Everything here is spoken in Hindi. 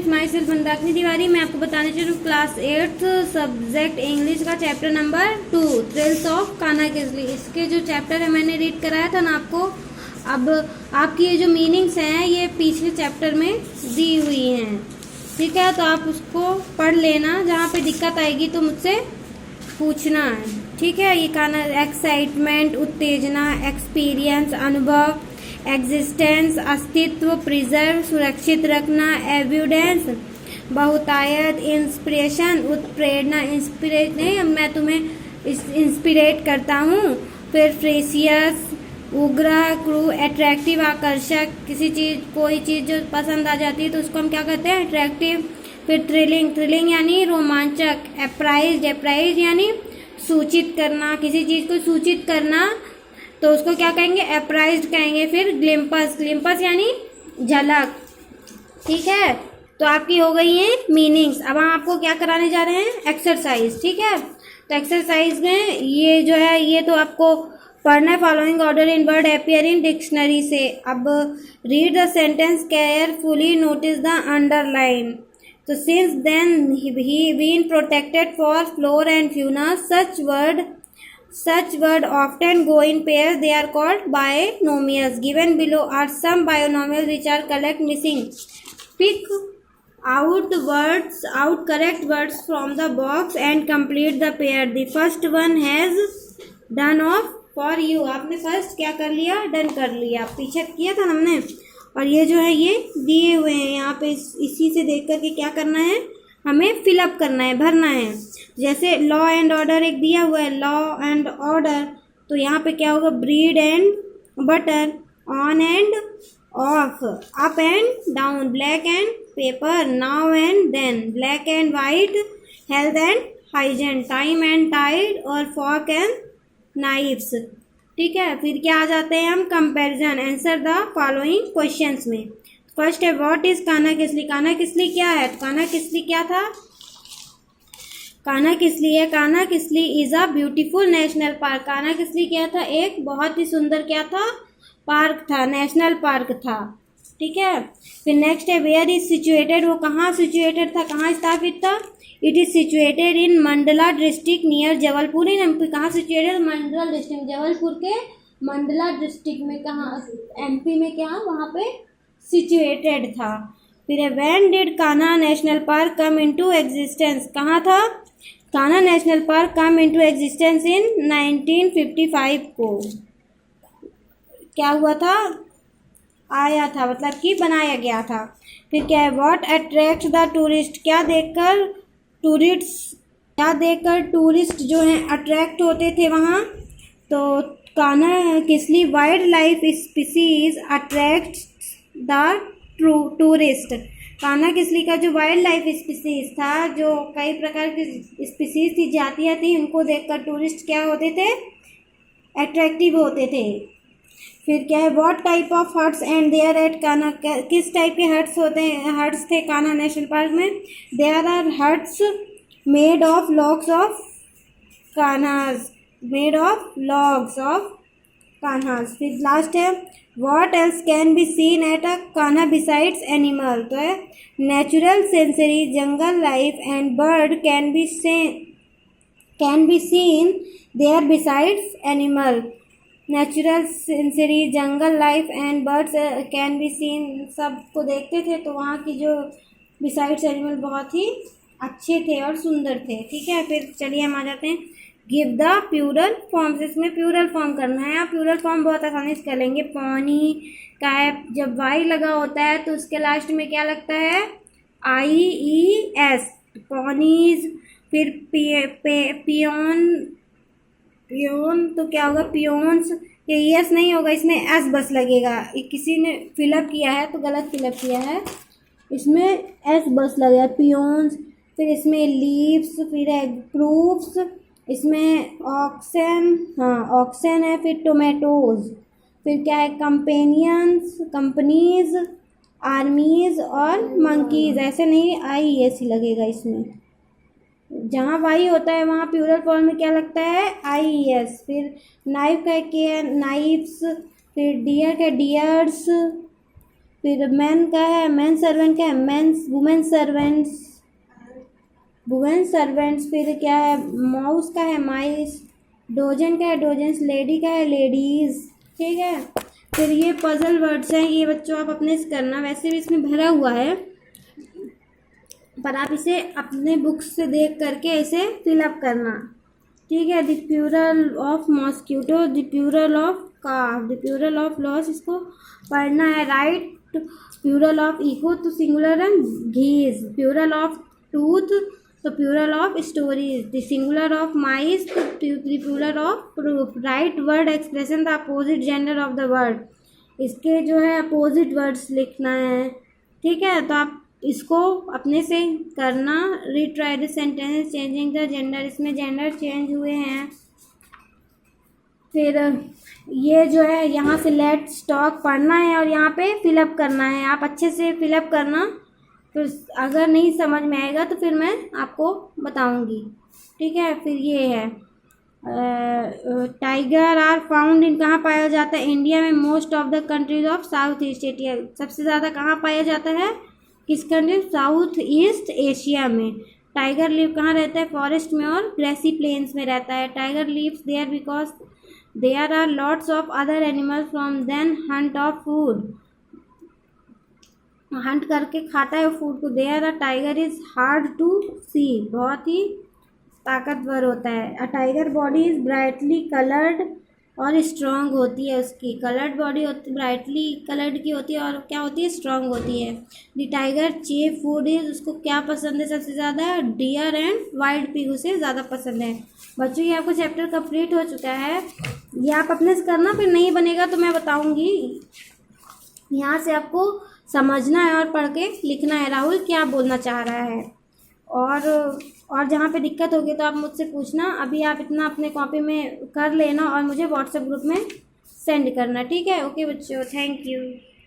Students, my self Mandakini Tiwari. मैं आपको बताने चलूँ क्लास 8 सब्जेक्ट इंग्लिश का chapter number 2 thrills of Kanha Kisli. इसके जो चैप्टर है मैंने रीड कराया था ना आपको। अब आपकी ये जो मीनिंग्स हैं ये पिछले चैप्टर में दी हुई हैं, ठीक है। तो आप उसको पढ़ लेना, जहाँ पे दिक्कत आएगी तो मुझसे पूछना है, ठीक है। ये कान्हा एक्साइटमेंट, उत्तेजना, एक्सपीरियंस, अनुभव, एग्जिस्टेंस, अस्तित्व, प्रिजर्व, सुरक्षित रखना, एविडेंस, बहुतायत, इंस्पिरेशन, उत्प्रेरणा, इंस्पिरेट नहीं, मैं तुम्हें इंस्पिरेट करता हूँ। फिर फ्रेसियस, उग्र, क्रू, अट्रैक्टिव, आकर्षक, किसी चीज़ कोई चीज़ जो पसंद आ जाती है तो उसको हम क्या कहते हैं, अट्रैक्टिव। फिर थ्रिलिंग, थ्रिलिंग यानी रोमांचक। अप्राइज, अप्राइज यानी सूचित करना, किसी चीज़ को सूचित करना तो उसको क्या कहेंगे, अप्राइज्ड कहेंगे। फिर ग्लिम्पस, ग्लिम्पस यानी झलक, ठीक है। तो आपकी हो गई है मीनिंग्स। अब हम आपको क्या कराने जा रहे हैं, एक्सरसाइज, ठीक है। तो एक्सरसाइज में ये जो है ये तो आपको पढ़ना है। Following order in word appear in dictionary से। अब read the sentence carefully, notice the underline. तो since then he been protected for flora and fauna, such word often go in pairs. They are called binomials. Given below are some binomials which are correct missing. Pick out correct words from the box and complete the pair. The first one has done of for you. आपने फर्स्ट क्या कर लिया, डन कर लिया, पीछे किया था हमने। और ये जो है ये दिए हुए हैं यहाँ पे, इसी से देख करके क्या करना है, हमें फिलअप करना है, भरना है। जैसे लॉ एंड ऑर्डर एक दिया हुआ है, लॉ एंड ऑर्डर, तो यहाँ पे क्या होगा, bread and butter, on and off, up and down, black and pepper, now and then, black and white, health and hygiene, time and tide, और फॉर्क एंड नाइफ्स, ठीक है। फिर क्या आ जाते हैं हम, comparison. Answer the following questions में। फर्स्ट है व्हाट इज कान्हा किसली। कान्हा किसली क्या है, कान्हा किसली क्या था, कान्हा किसली है, Kanha Kisli is a beautiful national park. Kanha Kisli क्या था, एक बहुत ही सुंदर क्या था, पार्क था, नेशनल पार्क था, ठीक है। फिर नेक्स्ट है वेयर इज सिचुएटेड, वो कहाँ सिचुएटेड था, कहाँ स्थापित था। It is situated in Mandla district near Jabalpur in MP. कहाँ सिचुएटेड, मंडला डिस्ट्रिक्ट, जबलपुर के मंडला डिस्ट्रिक्ट में, कहाँ, एमपी में, क्या वहाँ पे सिचुएटेड था। फिर when did Kanha national park come into existence, कहाँ था Kanha national park come into existence in 1955 को, क्या हुआ था, आया था, मतलब कि बनाया गया था। फिर क्या है, व्हाट अट्रैक्ट द टूरिस्ट, क्या देखकर टूरिस्ट जो हैं अट्रैक्ट होते थे वहाँ। तो Kanha Kisli wild life species attract the tourist. Kanha Kisli का जो वाइल्ड लाइफ स्पीसीज था, जो कई प्रकार की स्पीसीज थी, जातियाँ थी, उनको देखकर टूरिस्ट क्या होते थे, अट्रैक्टिव होते थे। फिर क्या है, what type of huts and there at Kanha, किस टाइप के हट्स होते हैं, हट्स थे कान्हा नेशनल पार्क में। There are huts made of logs of कान्हास, मेड ऑफ लॉग्स ऑफ कान्हास। फिर लास्ट है what else can be seen at a Kanha besides animal. तो है natural, scenery, jungle life and bird can be seen there besides animal. Natural, scenery, jungle life and birds can be scene, सबको देखते थे तो वहाँ की जो बिसाइड्स एनिमल बहुत ही अच्छे थे और सुंदर थे, ठीक है। फिर चलिए हम आ जाते हैं गिव द प्लूरल फॉर्म्स। इसमें प्लूरल फॉर्म करना है, आप प्लूरल फॉर्म बहुत आसानी से कर लेंगे। पानी का है, जब वाई लगा होता है तो उसके लास्ट में क्या लगता है, IES, पॉनीज। फिर पियोन तो क्या होगा, पियोन्स, ये एस नहीं होगा, इसमें एस बस लगेगा। किसी ने फिलअप किया है तो गलत फिलअप किया है, इसमें एस बस लगेगा, पियोन्स। फिर इसमें लीव्स, फिर है प्रूफ्स, इसमें ऑक्सन, हाँ ऑक्सन है। फिर टोमेटोज, फिर क्या है, कंपेनियंस, कंपनीज, आर्मीज और मंकीज। ऐसे नहीं, IES ही लगेगा इसमें, जहाँ वाई होता है वहाँ प्लूरल फॉर्म में क्या लगता है, IES। फिर नाइफ का क्या है, नाइफ्स। फिर डियर का डियर्स, फिर मैन का है, मैन सर्वेंट का है mens, women servants, women servants. फिर क्या है, माउस का है माइस, डोजन का है डोजेंस, लेडी का है लेडीज। ठीक है, फिर ये पजल वर्ड्स हैं, ये बच्चों आप अपने से करना, वैसे भी इसमें भरा हुआ है पर आप इसे अपने बुक्स से देख करके इसे फिलअप करना। ठीक है, the plural of mosquito, the plural of calf, the plural of loss, इसको पढ़ना है। राइट प्लूरल ऑफ इको तो singular and geese, plural of tooth तो plural of stories, the singular of mice तो plural of proof. Write word expression the opposite gender of the word, इसके जो है अपोजिट वर्ड्स लिखना है। ठीक है, तो आप इसको अपने से करना। Read try the sentence changing the gender, इसमें जेंडर चेंज हुए हैं। फिर ये जो है यहाँ से लेट्स टॉक पढ़ना है और यहाँ पे फिलअप करना है, आप अच्छे से फिलअप करना। फिर अगर नहीं समझ में आएगा तो फिर मैं आपको बताऊंगी। ठीक है, फिर ये है टाइगर आर फाउंड इन, कहाँ पाया जाता है, इंडिया में, most of the countries of south east Asia, सबसे ज़्यादा कहाँ पाया जाता है, किस कंट्री, साउथ ईस्ट एशिया में। टाइगर लिव कहाँ रहता है, फॉरेस्ट में और ग्रेसी प्लेन्स में रहता है। Tiger lives there because there are lots of other animals from then hunt of food, hunt करके खाता है फूड को। There a tiger is hard to see, बहुत ही ताकतवर होता है। A tiger body is brightly coloured और स्ट्रॉन्ग होती है, उसकी कलर्ड बॉडी होती, ब्राइटली कलर्ड की होती है और क्या होती है, स्ट्रॉन्ग होती है। The tiger chief food is, उसको क्या पसंद है सबसे ज़्यादा, डियर एंड वाइल्ड पिग उसे ज़्यादा पसंद है। बच्चों ये आपको चैप्टर कंप्लीट हो चुका है, ये आप अपने से करना, फिर नहीं बनेगा तो मैं बताऊँगी। यहाँ से आपको समझना है और पढ़ के लिखना है राहुल क्या बोलना चाह रहा है। और जहाँ पे दिक्कत होगी तो आप मुझसे पूछना। अभी आप इतना अपने कॉपी में कर लेना और मुझे व्हाट्सएप ग्रुप में सेंड करना। ठीक है, ओके बच्चों, थैंक यू।